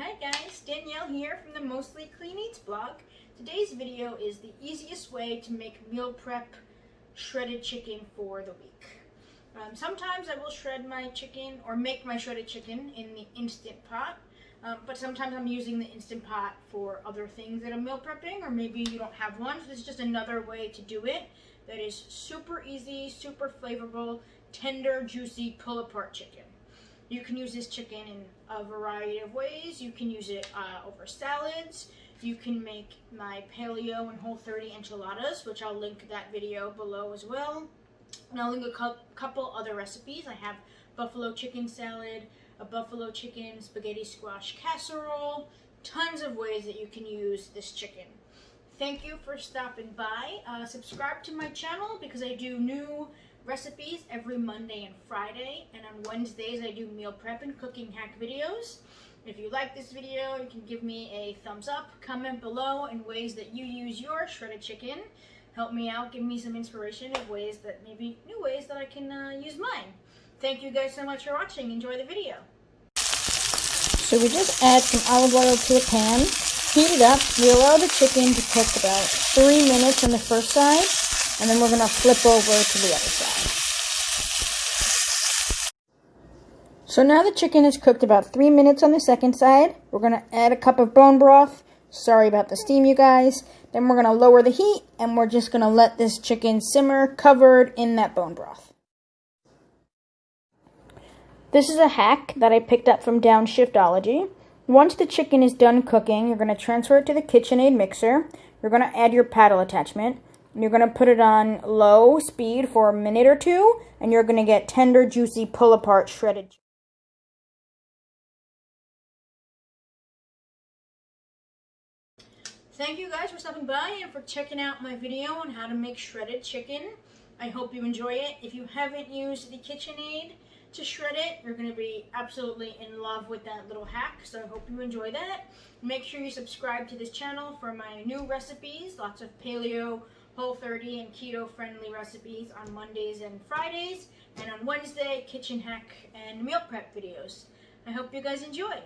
Hi guys, Danielle here from the Mostly Clean Eats blog. Today's video is the easiest way to make meal prep shredded chicken for the week. Sometimes I will shred my chicken or make my shredded chicken in the Instant Pot, but sometimes I'm using the Instant Pot for other things that I'm meal prepping, or maybe you don't have one, so this is just another way to do it that is super easy, super flavorful, tender, juicy, pull-apart chicken. You can use this chicken in a variety of ways. You can use it over salads. You can make my paleo and Whole30 enchiladas, which I'll link that video below as well. And I'll link a couple other recipes. I have buffalo chicken salad, a buffalo chicken spaghetti squash casserole, tons of ways that you can use this chicken. Thank you for stopping by. Subscribe to my channel because I do new recipes every Monday and Friday, and on Wednesdays I do meal prep and cooking hack videos. If you like this video, you can give me a thumbs up, comment below in ways that you use your shredded chicken. Help me out, give me some inspiration of ways that maybe new ways that I can use mine. Thank you guys so much for watching. Enjoy the video. So we just add some olive oil to a pan, heat it up. We allow the chicken to cook about 3 minutes on the first side, and then we're going to flip over to the other side. So now the chicken is cooked about 3 minutes on the second side. We're going to add a cup of bone broth. Sorry about the steam, you guys. Then we're going to lower the heat, and we're just going to let this chicken simmer covered in that bone broth. This is a hack that I picked up from Downshiftology. Once the chicken is done cooking, you're going to transfer it to the KitchenAid mixer. You're going to add your paddle attachment. You're going to put it on low speed for a minute or two, and you're going to get tender, juicy, pull-apart shredded chicken. Thank you guys for stopping by and for checking out my video on how to make shredded chicken. I hope you enjoy it. If you haven't used the KitchenAid to shred it, you're going to be absolutely in love with that little hack, so I hope you enjoy that. Make sure you subscribe to this channel for my new recipes, lots of paleo, Whole30 and keto-friendly recipes on Mondays and Fridays, and on Wednesday, kitchen hack and meal prep videos. I hope you guys enjoy.